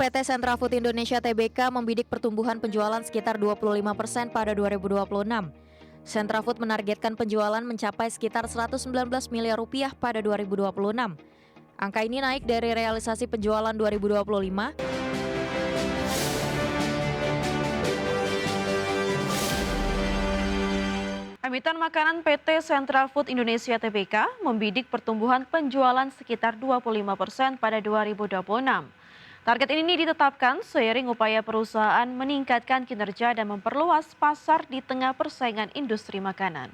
PT Sentra Food Indonesia Tbk membidik pertumbuhan penjualan sekitar 25% pada 2026. Sentra Food menargetkan penjualan mencapai sekitar 119 miliar rupiah pada 2026. Angka ini naik dari realisasi penjualan 2025. Emiten makanan PT Sentra Food Indonesia Tbk membidik pertumbuhan penjualan sekitar 25% pada 2026. Target ini ditetapkan seiring upaya perusahaan meningkatkan kinerja dan memperluas pasar di tengah persaingan industri makanan.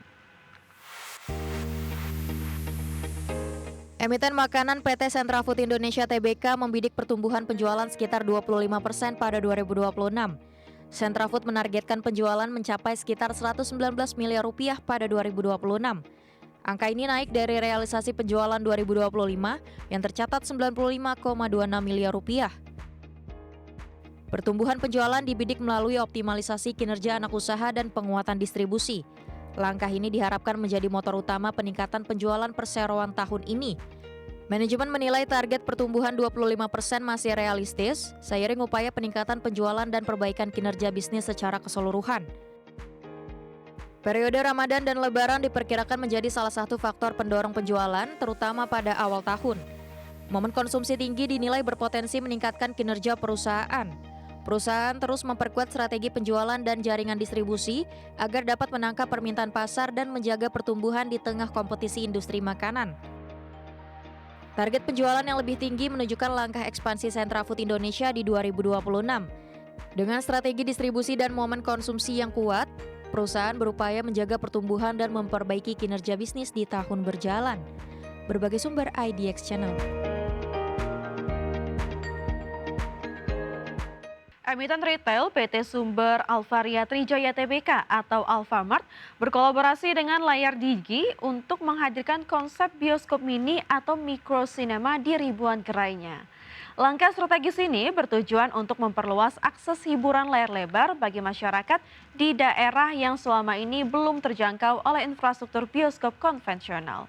Emiten makanan PT Sentra Food Indonesia Tbk membidik pertumbuhan penjualan sekitar 25% pada 2026. Sentra Food menargetkan penjualan mencapai sekitar 119 miliar rupiah pada 2026. Angka ini naik dari realisasi penjualan 2025 yang tercatat 95,26 miliar rupiah. Pertumbuhan penjualan dibidik melalui optimalisasi kinerja anak usaha dan penguatan distribusi. Langkah ini diharapkan menjadi motor utama peningkatan penjualan perseroan tahun ini. Manajemen menilai target pertumbuhan 25% masih realistis, seiring upaya peningkatan penjualan dan perbaikan kinerja bisnis secara keseluruhan. Periode Ramadan dan Lebaran diperkirakan menjadi salah satu faktor pendorong penjualan, terutama pada awal tahun. Momen konsumsi tinggi dinilai berpotensi meningkatkan kinerja perusahaan. Perusahaan terus memperkuat strategi penjualan dan jaringan distribusi agar dapat menangkap permintaan pasar dan menjaga pertumbuhan di tengah kompetisi industri makanan. Target penjualan yang lebih tinggi menunjukkan langkah ekspansi Sentra Food Indonesia di 2026. Dengan strategi distribusi dan momen konsumsi yang kuat, perusahaan berupaya menjaga pertumbuhan dan memperbaiki kinerja bisnis di tahun berjalan. Berbagai sumber IDX Channel. Emiten retail PT Sumber Alvaria Trijaya Tbk atau Alfamart berkolaborasi dengan Layar Digi untuk menghadirkan konsep bioskop mini atau mikrosinema di ribuan gerainya. Langkah strategis ini bertujuan untuk memperluas akses hiburan layar lebar bagi masyarakat di daerah yang selama ini belum terjangkau oleh infrastruktur bioskop konvensional.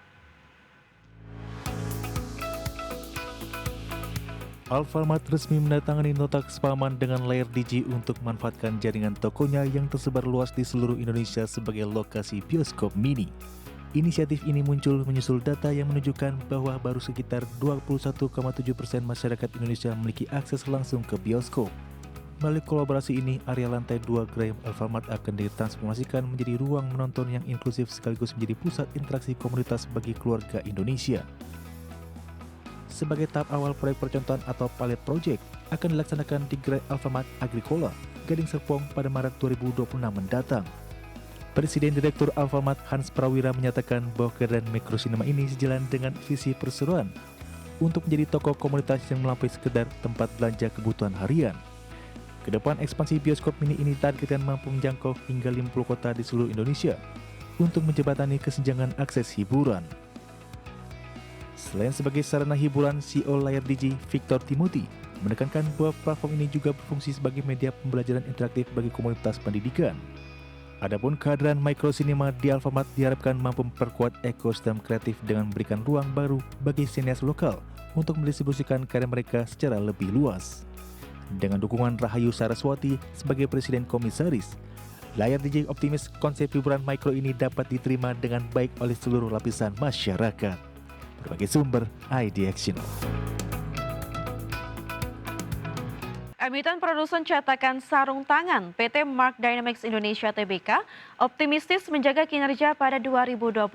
Alfamart resmi menandatangani nota kesepahaman dengan Layar Digi untuk memanfaatkan jaringan tokonya yang tersebar luas di seluruh Indonesia sebagai lokasi bioskop mini. Inisiatif ini muncul menyusul data yang menunjukkan bahwa baru sekitar 21,7% masyarakat Indonesia memiliki akses langsung ke bioskop. Melalui kolaborasi ini, area lantai 2 gerai Alfamart akan ditransformasikan menjadi ruang menonton yang inklusif sekaligus menjadi pusat interaksi komunitas bagi keluarga Indonesia. Sebagai tahap awal proyek percontohan atau pilot project akan dilaksanakan di gerai Alfamart Agricola, Gading Serpong pada Maret 2026 mendatang. Presiden Direktur Alfamart Hans Prawira menyatakan bahwa kehadiran mikrosinema ini sejalan dengan visi perseroan untuk menjadi toko komunitas yang melampaui sekedar tempat belanja kebutuhan harian. Kedepan ekspansi bioskop mini ini targetkan mampu menjangkau hingga 50 kota di seluruh Indonesia untuk menjembatani kesenjangan akses hiburan. Selain sebagai sarana hiburan, CEO Layar Digi, Victor Timothy, menekankan bahwa platform ini juga berfungsi sebagai media pembelajaran interaktif bagi komunitas pendidikan. Adapun kehadiran microcinema di Alfamart diharapkan mampu memperkuat ekosistem kreatif dengan memberikan ruang baru bagi sinias lokal untuk mendistribusikan karya mereka secara lebih luas. Dengan dukungan Rahayu Saraswati sebagai Presiden Komisaris, Layar Digi optimis konsep hiburan mikro ini dapat diterima dengan baik oleh seluruh lapisan masyarakat. Berbagai sumber IDX Channel. Emiten produsen cetakan sarung tangan PT Mark Dynamics Indonesia Tbk optimistis menjaga kinerja pada 2026.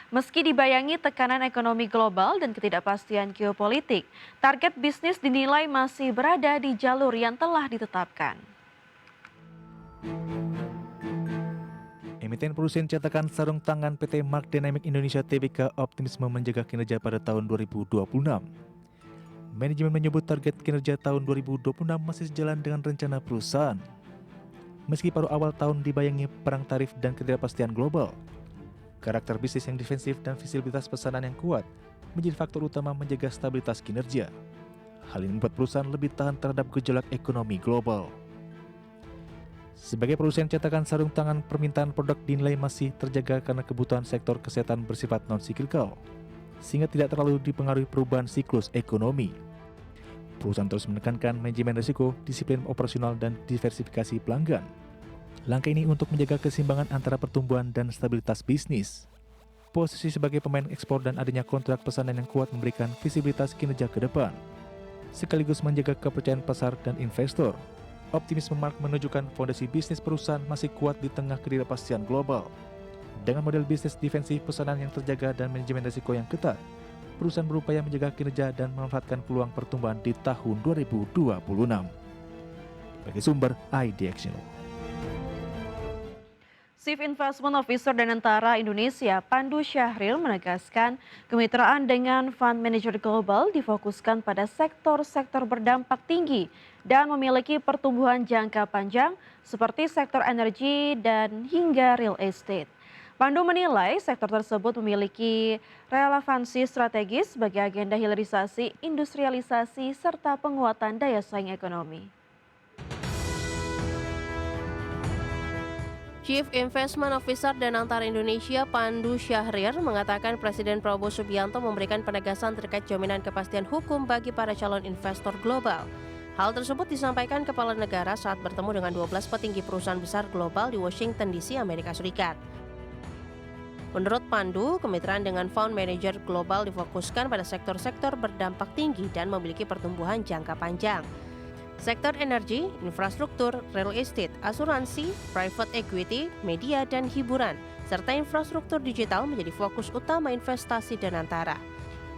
Meski dibayangi tekanan ekonomi global dan ketidakpastian geopolitik, target bisnis dinilai masih berada di jalur yang telah ditetapkan. Emiten produsen cetakan sarung tangan PT Mark Dynamics Indonesia Tbk optimisme menjaga kinerja pada tahun 2026. Manajemen menyebut target kinerja tahun 2026 masih sejalan dengan rencana perusahaan. Meski paruh awal tahun dibayangi perang tarif dan ketidakpastian global, karakter bisnis yang defensif dan visibilitas pesanan yang kuat menjadi faktor utama menjaga stabilitas kinerja. Hal ini membuat perusahaan lebih tahan terhadap gejolak ekonomi global. Sebagai produsen cetakan sarung tangan, permintaan produk dinilai masih terjaga karena kebutuhan sektor kesehatan bersifat non-siklikal, sehingga tidak terlalu dipengaruhi perubahan siklus ekonomi. Perusahaan terus menekankan manajemen risiko, disiplin operasional, dan diversifikasi pelanggan. Langkah ini untuk menjaga keseimbangan antara pertumbuhan dan stabilitas bisnis. Posisi sebagai pemain ekspor dan adanya kontrak pesanan yang kuat memberikan visibilitas kinerja ke depan, sekaligus menjaga kepercayaan pasar dan investor. Optimisme Mark menunjukkan fondasi bisnis perusahaan masih kuat di tengah ketidakpastian global. Dengan model bisnis defensif pesanan yang terjaga dan manajemen risiko yang ketat, perusahaan berupaya menjaga kinerja dan memanfaatkan peluang pertumbuhan di tahun 2026. Bagi sumber IDX Channel. Chief Investment Officer Danantara Indonesia, Pandu Syahril, menegaskan kemitraan dengan Fund Manager Global difokuskan pada sektor-sektor berdampak tinggi dan memiliki pertumbuhan jangka panjang seperti sektor energi dan hingga real estate. Pandu menilai sektor tersebut memiliki relevansi strategis bagi agenda hilirisasi, industrialisasi, serta penguatan daya saing ekonomi. Chief Investment Officer Danantara Indonesia Pandu Syahril mengatakan Presiden Prabowo Subianto memberikan penegasan terkait jaminan kepastian hukum bagi para calon investor global. Hal tersebut disampaikan Kepala Negara saat bertemu dengan 12 petinggi perusahaan besar global di Washington DC, Amerika Serikat. Menurut Pandu, kemitraan dengan Fund Manager Global difokuskan pada sektor-sektor berdampak tinggi dan memiliki pertumbuhan jangka panjang. Sektor energi, infrastruktur, real estate, asuransi, private equity, media, dan hiburan, serta infrastruktur digital menjadi fokus utama investasi Danantara.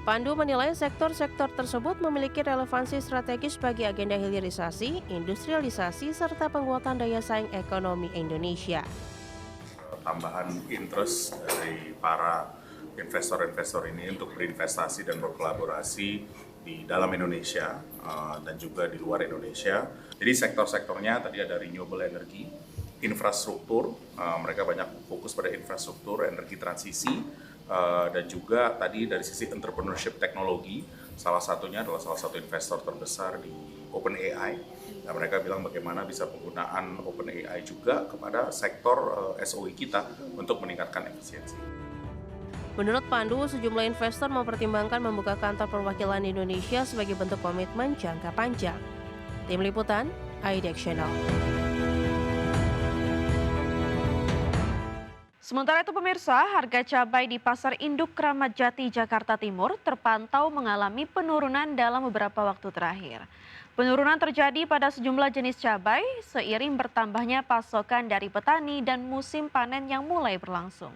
Pandu menilai sektor-sektor tersebut memiliki relevansi strategis bagi agenda hilirisasi, industrialisasi, serta penguatan daya saing ekonomi Indonesia. Tambahan interest dari para investor-investor ini untuk berinvestasi dan berkolaborasi di dalam Indonesia dan juga di luar Indonesia. Jadi sektor-sektornya tadi ada renewable energy, infrastruktur, mereka banyak fokus pada infrastruktur, energi transisi, dan juga tadi dari sisi entrepreneurship teknologi, salah satunya adalah salah satu investor terbesar di OpenAI. Nah, mereka bilang bagaimana bisa penggunaan OpenAI juga kepada sektor SOE kita untuk meningkatkan efisiensi. Menurut Pandu, sejumlah investor mempertimbangkan membuka kantor perwakilan Indonesia sebagai bentuk komitmen jangka panjang. Tim Liputan, IDX Channel. Sementara itu pemirsa, harga cabai di Pasar Induk Kramat Jati, Jakarta Timur terpantau mengalami penurunan dalam beberapa waktu terakhir. Penurunan terjadi pada sejumlah jenis cabai seiring bertambahnya pasokan dari petani dan musim panen yang mulai berlangsung.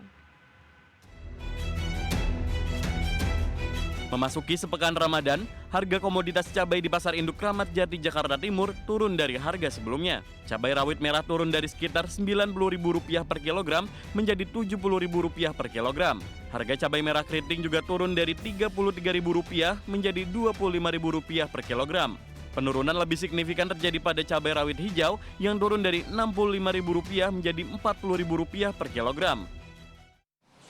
Memasuki sepekan Ramadan, harga komoditas cabai di Pasar Induk Kramat Jati, Jakarta Timur turun dari harga sebelumnya. Cabai rawit merah turun dari sekitar Rp90.000 per kilogram menjadi Rp70.000 per kilogram. Harga cabai merah keriting juga turun dari Rp33.000 menjadi Rp25.000 per kilogram. Penurunan lebih signifikan terjadi pada cabai rawit hijau yang turun dari Rp65.000 menjadi Rp40.000 per kilogram.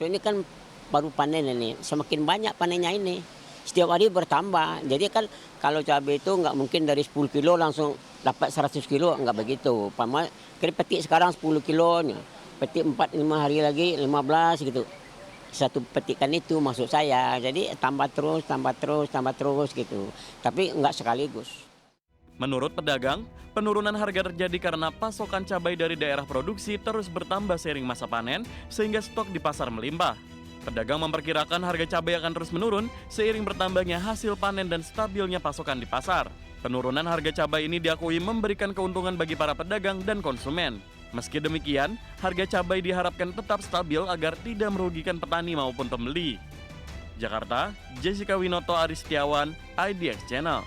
So ini kan baru panen ini, semakin banyak panennya ini. Setiap hari bertambah. Jadi kan kalau cabai itu nggak mungkin dari 10 kilo langsung dapat 100 kilo, nggak begitu. Kita petik sekarang 10 kilonya, petik 4-5 hari lagi 15 gitu. Satu petikan itu maksud saya. Jadi tambah terus gitu. Tapi nggak sekaligus. Menurut pedagang, penurunan harga terjadi karena pasokan cabai dari daerah produksi terus bertambah seiring masa panen sehingga stok di pasar melimpah. Pedagang memperkirakan harga cabai akan terus menurun seiring bertambahnya hasil panen dan stabilnya pasokan di pasar. Penurunan harga cabai ini diakui memberikan keuntungan bagi para pedagang dan konsumen. Meski demikian, harga cabai diharapkan tetap stabil agar tidak merugikan petani maupun pembeli. Jakarta, Jessica Winoto Aristiawan, IDX Channel.